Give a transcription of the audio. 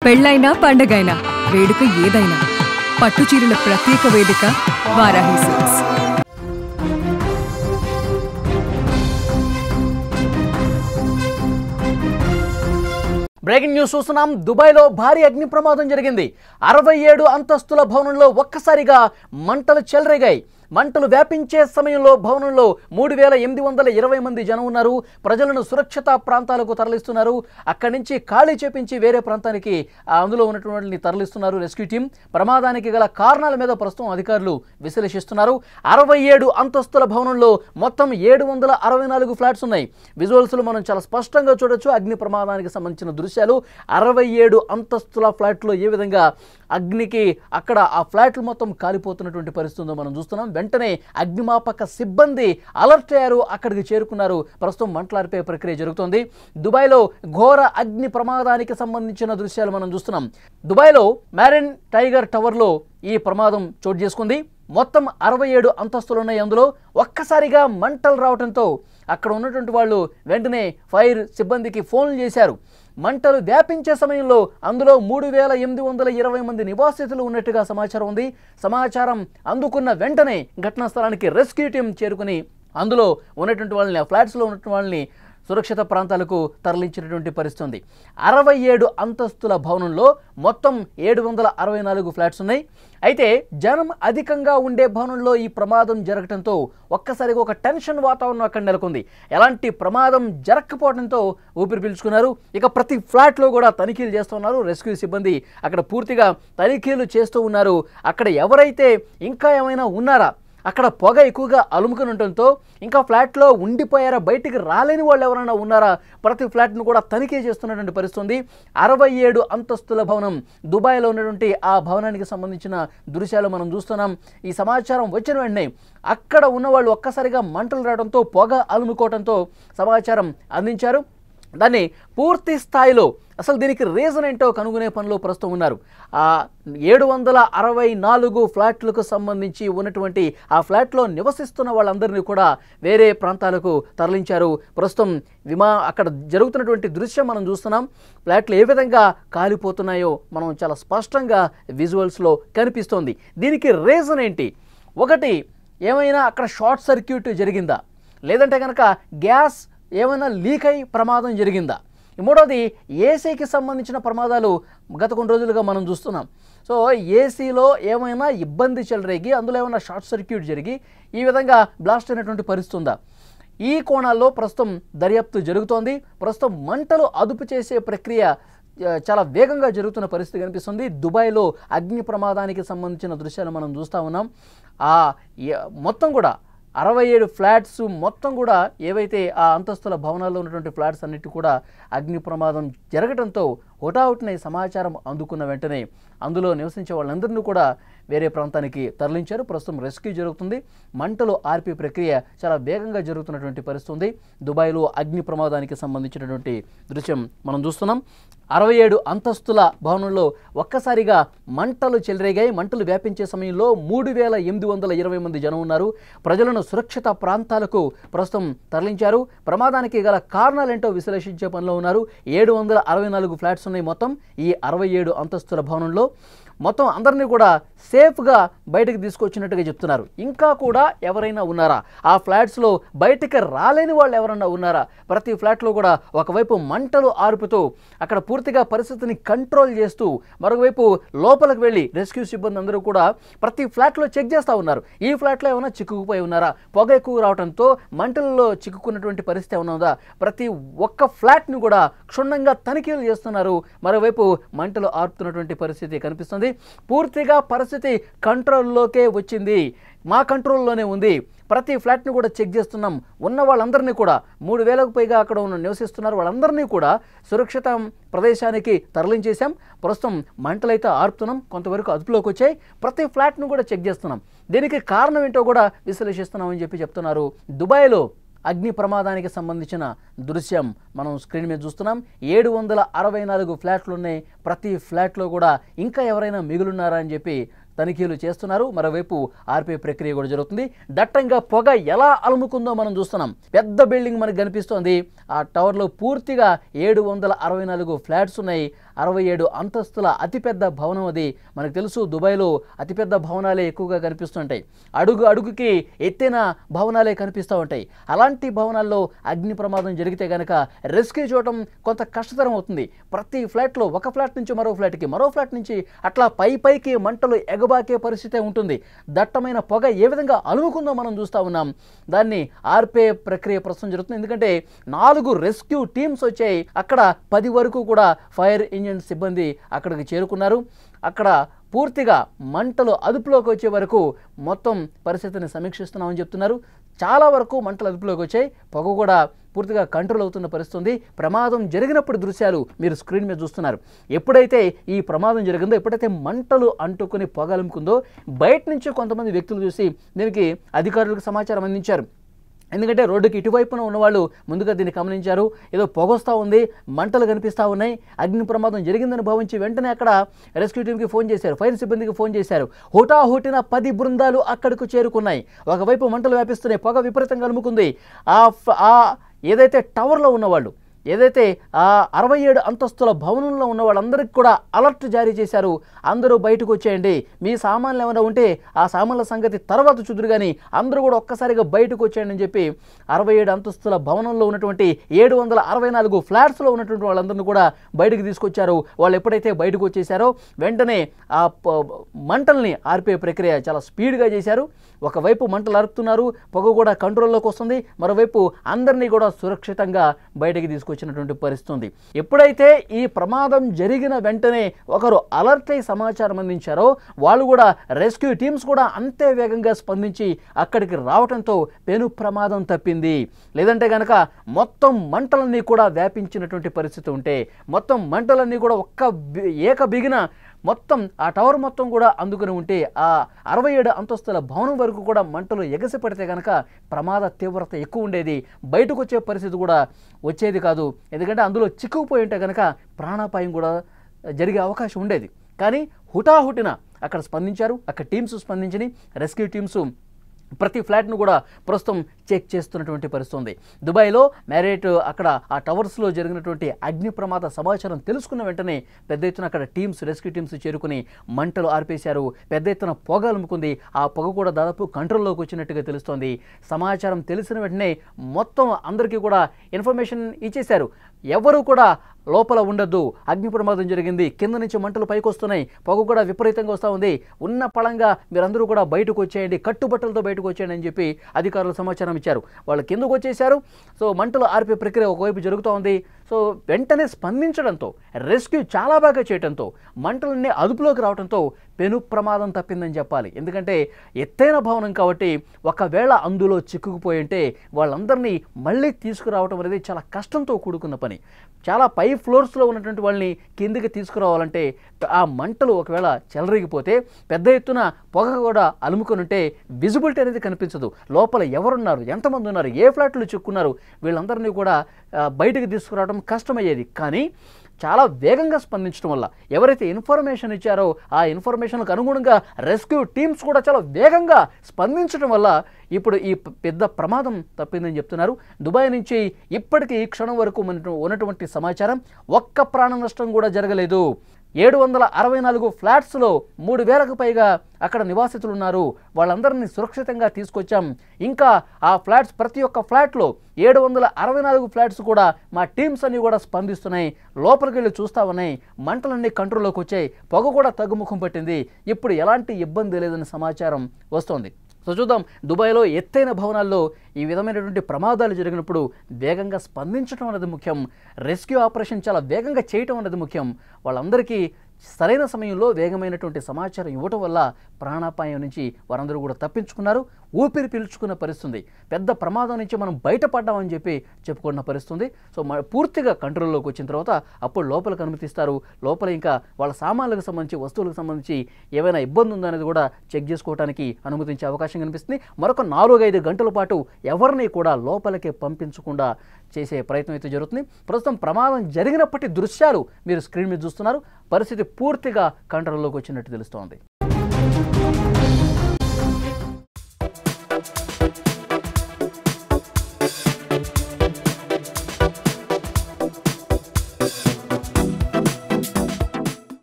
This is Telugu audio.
పెళ్ళైనా పండగైనా వేడుక ఏదైనా పట్టుచీరల ప్రత్యేక వేదిక వారాహి సిల్క్స్. బ్రేకింగ్ న్యూస్ చూస్తున్నాం. దుబాయ్లో భారీ అగ్ని ప్రమాదం జరిగింది. 67 అంతస్తుల భవనంలో ఒక్కసారిగా మంటలు చెలరేగాయి. మంటలు వ్యాపించే సమయంలో భవనంలో 3820 మంది జనం ఉన్నారు. ప్రజలను సురక్షిత ప్రాంతాలకు తరలిస్తున్నారు. అక్కడి నుంచి ఖాళీ చేపించి వేరే ప్రాంతానికి అందులో ఉన్నటువంటి తరలిస్తున్నారు రెస్క్యూ టీం. ప్రమాదానికి గల కారణాల మీద ప్రస్తుతం అధికారులు విశ్లేషిస్తున్నారు. 67 అంతస్తుల భవనంలో మొత్తం 764 ఫ్లాట్స్ ఉన్నాయి. విజువల్స్లో మనం చాలా స్పష్టంగా చూడొచ్చు అగ్ని ప్రమాదానికి సంబంధించిన దృశ్యాలు. 67 అంతస్తుల ఫ్లాట్లో ఏ విధంగా అగ్నికి అక్కడ ఆ ఫ్లాట్లు మొత్తం కాలిపోతున్నటువంటి పరిస్థితుందో మనం చూస్తున్నాం. వెంటనే అగ్నిమాపక సిబ్బంది అలర్ట్ అయ్యారు, అక్కడికి చేరుకున్నారు. ప్రస్తుతం మంటలార్పే ప్రక్రియ జరుగుతోంది. దుబాయ్లో ఘోర అగ్ని ప్రమాదానికి సంబంధించిన దృశ్యాలు మనం చూస్తున్నాం. దుబాయ్లో మ్యారిన్ టైగర్ టవర్లో ఈ ప్రమాదం చోటు చేసుకుంది. మొత్తం 67 అంతస్తులు ఉన్నాయి. అందులో ఒక్కసారిగా మంటలు రావడంతో అక్కడ ఉన్నటువంటి వాళ్ళు వెంటనే ఫైర్ సిబ్బందికి ఫోన్లు చేశారు. మంటలు వ్యాపించే సమయంలో అందులో 3820 మంది నివాసితులు ఉన్నట్టుగా సమాచారం ఉంది. సమాచారం అందుకున్న వెంటనే ఘటనా స్థలానికి రెస్క్యూ టీం చేరుకుని అందులో ఉన్నటువంటి వాళ్ళని, ఆ ఫ్లాట్స్లో ఉన్నటువంటి వాళ్ళని సురక్షిత ప్రాంతాలకు తరలించినటువంటి పరిస్థితి ఉంది. 67 అంతస్తుల భవనంలో మొత్తం 764 ఫ్లాట్స్ ఉన్నాయి. అయితే జనం అధికంగా ఉండే భవనంలో ఈ ప్రమాదం జరగడంతో ఒక్కసారిగా ఒక టెన్షన్ వాతావరణం అక్కడ నెలకొంది. ఎలాంటి ప్రమాదం జరగకపోవడంతో ఊపిరి పీల్చుకున్నారు. ఇక ప్రతి ఫ్లాట్లో కూడా తనిఖీలు చేస్తున్నారు. రెస్క్యూ సిబ్బంది అక్కడ పూర్తిగా తనిఖీలు చేస్తూ ఉన్నారు. అక్కడ ఎవరైతే ఇంకా ఏమైనా ఉన్నారా, అక్కడ పొగ ఎక్కువగా అలుముకుని ఉండటంతో ఇంకా ఫ్లాట్లో ఉండిపోయారా, బయటికి రాలేని వాళ్ళు ఎవరైనా ఉన్నారా, ప్రతి ఫ్లాట్ను కూడా తనిఖీ చేస్తున్నటువంటి పరిస్థితి ఉంది. 67 అంతస్తుల భవనం దుబాయ్లో ఉన్నటువంటి ఆ భవనానికి సంబంధించిన దృశ్యాలు మనం చూస్తున్నాం. ఈ సమాచారం వచ్చిన వెంటనే అక్కడ ఉన్నవాళ్ళు ఒక్కసారిగా మంటలు రావడంతో, పొగ అలుముకోవడంతో సమాచారం అందించారు. దాన్ని పూర్తి స్థాయిలో అసలు దీనికి రీజన్ ఏంటో కనుగొనే పనిలో ప్రస్తుతం ఉన్నారు. 764 ఫ్లాట్లకు సంబంధించి ఉన్నటువంటి ఆ ఫ్లాట్లో నివసిస్తున్న వాళ్ళందరినీ కూడా వేరే ప్రాంతాలకు తరలించారు. ప్రస్తుతం అక్కడ జరుగుతున్నటువంటి దృశ్యం మనం చూస్తున్నాం. ఫ్లాట్లు ఏ విధంగా కాలిపోతున్నాయో మనం చాలా స్పష్టంగా విజువల్స్లో కనిపిస్తోంది. దీనికి రీజన్ ఏంటి? ఒకటి, ఏమైనా అక్కడ షార్ట్ సర్క్యూట్ జరిగిందా, లేదంటే కనుక గ్యాస్ ఏమైనా లీక్ అయి ప్రమాదం జరిగిందా? మూడోది, ఏసీకి సంబంధించిన ప్రమాదాలు గత కొన్ని రోజులుగా మనం చూస్తున్నాం. సో ఏసీలో ఏమైనా ఇబ్బంది చెలరేగి అందులో ఏమైనా షార్ట్ సర్క్యూట్ జరిగి ఈ విధంగా బ్లాస్ట్ అయినటువంటి పరిస్థితి ఉందా? ఈ కోణాల్లో ప్రస్తుతం దర్యాప్తు జరుగుతోంది. ప్రస్తుతం మంటలు అదుపు చేసే ప్రక్రియ చాలా వేగంగా జరుగుతున్న పరిస్థితి కనిపిస్తుంది. దుబాయ్లో అగ్ని ప్రమాదానికి సంబంధించిన దృశ్యాలు మనం చూస్తూ ఉన్నాం. మొత్తం కూడా 67 ఫ్లాట్స్ మొత్తం కూడా ఏవైతే ఆ అంతస్తుల భవనాల్లో ఉన్నటువంటి ఫ్లాట్స్ అన్నిటి కూడా అగ్ని ప్రమాదం జరగడంతో హుటాహుటిన సమాచారం అందుకున్న వెంటనే అందులో నివసించే వాళ్ళందరినీ కూడా వేరే ప్రాంతానికి తరలించారు. ప్రస్తుతం రెస్క్యూ జరుగుతుంది. మంటలు ఆర్పే ప్రక్రియ చాలా వేగంగా జరుగుతున్నటువంటి పరిస్థితి ఉంది. దుబాయ్లో అగ్ని ప్రమాదానికి సంబంధించినటువంటి దృశ్యం మనం చూస్తున్నాం. 67 అంతస్తుల భవనంలో ఒక్కసారిగా మంటలు చెలరేగాయి. మంటలు వ్యాపించే సమయంలో 3820 మంది జనం ఉన్నారు. ప్రజలను సురక్షిత ప్రాంతాలకు ప్రస్తుతం తరలించారు. ప్రమాదానికి గల కారణాలేంటో విశ్లేషించే పనిలో ఉన్నారు. 764 ఫ్లాట్స్ ఉన్నాయి మొత్తం ఈ 67 అంతస్తుల భవనంలో. మొత్తం అందరినీ కూడా సేఫ్గా బయటకు తీసుకొచ్చినట్టుగా చెప్తున్నారు. ఇంకా కూడా ఎవరైనా ఉన్నారా, ఆ ఫ్లాట్స్లో బయటకు రాలేని వాళ్ళు ఎవరైనా ఉన్నారా? ప్రతి ఫ్లాట్లో కూడా ఒకవైపు మంటలు ఆర్పుతూ అక్కడ పూర్తిగా పరిస్థితిని కంట్రోల్ చేస్తూ మరొకవైపు లోపలికి వెళ్ళి రెస్క్యూ సిబ్బంది అందరూ కూడా ప్రతి ఫ్లాట్లో చెక్ చేస్తూ ఉన్నారు. ఈ ఫ్లాట్లో ఏమైనా చిక్కుకుపోయి ఉన్నారా, పొగ ఎక్కువ రావడంతో మంటల్లో చిక్కుకున్నటువంటి పరిస్థితి ఏమైనా ఉందా? ప్రతి ఒక్క ఫ్లాట్ని కూడా క్షుణ్ణంగా తనిఖీలు చేస్తున్నారు. మరోవైపు మంటలు ఆర్పుతున్నటువంటి పరిస్థితి కనిపిస్తుంది. పూర్తిగా పరిస్థితి కంట్రోల్లోకే వచ్చింది, మా కంట్రోల్లోనే ఉంది. ప్రతి ఫ్లాట్ని కూడా చెక్ చేస్తున్నాం. ఉన్న వాళ్ళందరినీ కూడా 3000కు పైగా అక్కడ నివసిస్తున్నారు. వాళ్ళందరినీ కూడా సురక్షిత ప్రదేశానికి తరలించేశాం. ప్రస్తుతం మంటలైతే ఆర్పుతున్నాం, కొంతవరకు అదుపులోకి వచ్చాయి. ప్రతి ఫ్లాట్ను కూడా చెక్ చేస్తున్నాం. దీనికి కారణం ఏంటో కూడా విశ్లేషిస్తున్నామని చెప్తున్నారు. దుబాయ్లో అగ్ని ప్రమాదానికి సంబంధించిన దృశ్యం మనం స్క్రీన్ మీద చూస్తున్నాం. 764 ఫ్లాట్లు ఉన్నాయి. ప్రతి ఫ్లాట్లో కూడా ఇంకా ఎవరైనా మిగులున్నారా అని చెప్పి తనిఖీలు చేస్తున్నారు. మరోవైపు ఆర్పే ప్రక్రియ కూడా జరుగుతుంది. దట్టంగా పొగ ఎలా అలుముకుందో మనం చూస్తున్నాం. పెద్ద బిల్డింగ్ మనకు కనిపిస్తోంది. ఆ టవర్లో పూర్తిగా 764 ఫ్లాట్స్ ఉన్నాయి. 67 అంతస్తుల అతిపెద్ద భవనం అది. మనకు తెలుసు దుబాయ్లో అతిపెద్ద భవనాలే ఎక్కువగా కనిపిస్తుంటాయి. అడుగు అడుగుకి ఎత్తైన భవనాలే కనిపిస్తూ ఉంటాయి. అలాంటి భవనాల్లో అగ్ని ప్రమాదం జరిగితే కనుక రెస్క్యూ చేయడం కొంత కష్టతరం అవుతుంది. ప్రతి ఫ్లాట్లో ఒక ఫ్లాట్ నుంచి మరో ఫ్లాట్కి, మరో ఫ్లాట్ నుంచి అట్లా పైకి మంటలు ఎగబాకే పరిస్థితే ఉంటుంది. దట్టమైన పొగ ఏ విధంగా అలుముకుందో మనం చూస్తూ ఉన్నాం. దాన్ని ఆర్పే ప్రక్రియ ప్రస్తుతం జరుగుతుంది. ఎందుకంటే 4 రెస్క్యూ టీమ్స్ వచ్చాయి. అక్కడ 10 వరకు కూడా ఫైర్ ఇంజిన్ సిబ్బంది అక్కడికి చేరుకున్నారు. అక్కడ పూర్తిగా మంటలు అదుపులోకి వచ్చే వరకు మొత్తం పరిస్థితిని సమీక్షిస్తున్నామని చెప్తున్నారు. చాలా వరకు మంటలు అదుపులోకి వచ్చాయి. పొగ కూడా పూర్తిగా కంట్రోల్ అవుతున్న పరిస్థితి. ప్రమాదం జరిగినప్పుడు దృశ్యాలు మీరు స్క్రీన్ మీద చూస్తున్నారు. ఎప్పుడైతే ఈ ప్రమాదం జరిగిందో, ఎప్పుడైతే మంటలు అంటుకుని పొగ అలుముకుందో, బయట నుంచి కొంతమంది వ్యక్తులు చూసి దీనికి అధికారులకు సమాచారం అందించారు. ఎందుకంటే రోడ్డుకి ఇటువైపున ఉన్నవాళ్ళు ముందుగా దీన్ని గమనించారు. ఏదో పొగొస్తూ ఉంది, మంటలు కనిపిస్తూ ఉన్నాయి, అగ్ని ప్రమాదం జరిగిందని భావించి వెంటనే అక్కడ రెస్క్యూ టీంకి ఫోన్ చేశారు, ఫైర్ సిబ్బందికి ఫోన్ చేశారు. హుటాహుటిన 10 బృందాలు అక్కడికి చేరుకున్నాయి. ఒకవైపు మంటలు వ్యాపిస్తున్నాయి, పొగ విపరీతంగా అలుముకుంది. ఏదైతే టవర్లో ఉన్నవాళ్ళు, ఏదైతే 67 అంతస్తుల భవనంలో ఉన్న వాళ్ళందరికీ కూడా అలర్ట్ జారీ చేశారు. అందరూ బయటకు వచ్చేయండి, మీ సామాన్లు ఏమైనా ఉంటే ఆ సామాన్ల సంగతి తర్వాత చూదురు కానీ అందరూ కూడా ఒక్కసారిగా బయటకు వచ్చేయండి అని చెప్పి 67 అంతస్తుల భవనంలో ఉన్నటువంటి 764 ఫ్లాట్స్లో ఉన్నటువంటి వాళ్ళందరినీ కూడా బయటకు తీసుకొచ్చారు. వాళ్ళు ఎప్పుడైతే బయటకు వచ్చేసారో వెంటనే ఆ మంటల్ని ఆర్పే ప్రక్రియ చాలా స్పీడ్గా చేశారు. ఒకవైపు మంటలు అరుపుతున్నారు, పొగ కూడా కంట్రోల్లోకి వస్తుంది, మరోవైపు అందరినీ కూడా సురక్షితంగా బయటకు తీసుకొచ్చినటువంటి పరిస్థితి. ఎప్పుడైతే ఈ ప్రమాదం జరిగిన వెంటనే ఒకరు అలర్ట్ అయి సమాచారం అందించారో, వాళ్ళు కూడా రెస్క్యూ టీమ్స్ కూడా అంతే వేగంగా స్పందించి అక్కడికి రావడంతో పెను ప్రమాదం తప్పింది. లేదంటే కనుక మొత్తం మంటలన్నీ కూడా వ్యాపించినటువంటి పరిస్థితి ఉంటే, మొత్తం మంటలన్నీ కూడా ఏక బిగిన మొత్తం ఆ టవర్ మొత్తం కూడా అందుకుని ఉంటే, ఆ 67 అంతస్తుల భవనం వరకు కూడా మంటలు ఎగసి పడితే కనుక ప్రమాద తీవ్రత ఎక్కువ ఉండేది. బయటకు వచ్చే పరిస్థితి కూడా వచ్చేది కాదు. ఎందుకంటే అందులో చిక్కుకుపోయి ఉంటే కనుక ప్రాణాపాయం కూడా జరిగే అవకాశం ఉండేది. కానీ హుటాహుటిన అక్కడ స్పందించారు, అక్కడ టీమ్స్ స్పందించినాయి. రెస్క్యూ టీమ్స్ ప్రతి ఫ్లాట్ను కూడా ప్రస్తుతం చెక్ చేస్తున్నటువంటి పరిస్థితి ఉంది. దుబాయ్లో మ్యారియట్ అక్కడ ఆ టవర్స్లో జరిగినటువంటి అగ్ని ప్రమాద సమాచారం తెలుసుకున్న వెంటనే పెద్ద ఎత్తున అక్కడ రెస్క్యూ టీమ్స్ చేరుకుని మంటలు ఆర్పేశారు. పెద్ద ఎత్తున పొగ అలుముకుంది. ఆ పొగ కూడా దాదాపు కంట్రోల్లోకి వచ్చినట్టుగా తెలుస్తోంది. సమాచారం తెలిసిన వెంటనే మొత్తం అందరికీ కూడా ఇన్ఫర్మేషన్ ఇచ్చేశారు. ఎవరు కూడా లోపల ఉండొద్దు, అగ్ని ప్రమాదం జరిగింది, కింద నుంచి మంటలు పైకి వస్తున్నాయి, పొగ కూడా విపరీతంగా వస్తూ ఉంది, ఉన్న పళంగా మీరందరూ కూడా బయటకు వచ్చేయండి, కట్టుబట్టలతో బయటకు వచ్చేయండి అని చెప్పి అధికారులు సమాచారం ఇచ్చారు. వాళ్ళు కిందకు వచ్చేశారు. సో మంటలు ఆర్పే ప్రక్రియ ఒకవైపు జరుగుతూ ఉంది. సో వెంటనే స్పందించడంతో, రెస్క్యూ చాలా బాగా చేయడంతో, మంటలన్నీ అదుపులోకి రావడంతో పెను ప్రమాదం తప్పిందని చెప్పాలి. ఎందుకంటే ఎత్తైన భవనం కాబట్టి ఒకవేళ అందులో చిక్కుకుపోయి ఉంటే వాళ్ళందరినీ మళ్ళీ తీసుకురావడం అనేది చాలా కష్టంతో కూడుకున్న పని. చాలా పై ఫ్లోర్స్లో ఉన్నటువంటి వాళ్ళని కిందికి తీసుకురావాలంటే ఆ మంటలు ఒకవేళ చెలరిగిపోతే పెద్ద ఎత్తున పొగ కూడా అలుముకొని ఉంటే విజిబిలిటీ అనేది కనిపించదు. లోపల ఎవరున్నారు, ఎంతమంది ఉన్నారు, ఏ ఫ్లాట్లు చిక్కున్నారు, వీళ్ళందరినీ కూడా బయటకు తీసుకురావడం కష్టమయ్యేది. కానీ చాలా వేగంగా స్పందించడం వల్ల, ఎవరైతే ఇన్ఫర్మేషన్ ఇచ్చారో ఆ ఇన్ఫర్మేషన్కు అనుగుణంగా రెస్క్యూ టీమ్స్ కూడా చాలా వేగంగా స్పందించడం వల్ల ఇప్పుడు ఈ పెద్ద ప్రమాదం తప్పిందని చెప్తున్నారు. దుబాయ్ నుంచి ఇప్పటికీ ఈ క్షణం వరకు ఉన్నటువంటి సమాచారం ఒక్క ప్రాణ నష్టం కూడా జరగలేదు. 764 ఫ్లాట్స్లో 3000కు పైగా అక్కడ నివాసితులు ఉన్నారు. వాళ్ళందరినీ సురక్షితంగా తీసుకొచ్చాం. ఇంకా ఆ ఫ్లాట్స్ ప్రతి ఒక్క ఫ్లాట్లో 764 ఫ్లాట్స్ కూడా మా టీమ్స్ అన్నీ కూడా స్పందిస్తున్నాయి. లోపలికి వెళ్ళి చూస్తూ ఉన్నాయి. మంటలన్నీ కంట్రోల్లోకి వచ్చాయి. పొగ కూడా తగ్గుముఖం పట్టింది. ఇప్పుడు ఎలాంటి ఇబ్బంది లేదని సమాచారం వస్తోంది. సో చూద్దాం, దుబాయ్లో ఎత్తైన భవనాల్లో ఈ విధమైనటువంటి ప్రమాదాలు జరిగినప్పుడు వేగంగా స్పందించడం అనేది ముఖ్యం. రెస్క్యూ ఆపరేషన్ చాలా వేగంగా చేయటం అనేది ముఖ్యం. వాళ్ళందరికీ సరైన సమయంలో వేగమైనటువంటి సమాచారం ఇవ్వటం వల్ల ప్రాణాపాయం నుంచి వారందరూ కూడా తప్పించుకున్నారు. ఊపిరి పీల్చుకున్న పరిస్థితి, పెద్ద ప్రమాదం నుంచి మనం బయటపడ్డామని చెప్పి చెప్పుకున్న పరిస్థితి. సో పూర్తిగా కంట్రోల్లోకి వచ్చిన తర్వాత అప్పుడు లోపలికి అనుమతిస్తారు. లోపల ఇంకా వాళ్ళ సామాన్లకు సంబంధించి, వస్తువులకు సంబంధించి ఏమైనా ఇబ్బంది ఉందా అనేది కూడా చెక్ చేసుకోవడానికి అనుమతించే అవకాశం కనిపిస్తుంది. మరొక 4-5 గంటల పాటు ఎవరిని కూడా లోపలికి పంపించకుండా చేసే ప్రయత్నం అయితే జరుగుతుంది. ప్రస్తుతం ప్రమాదం జరిగినప్పటి దృశ్యాలు మీరు స్క్రీన్ మీద చూస్తున్నారు. పరిస్థితి పూర్తిగా కంట్రోల్లోకి వచ్చినట్టు తెలుస్తోంది.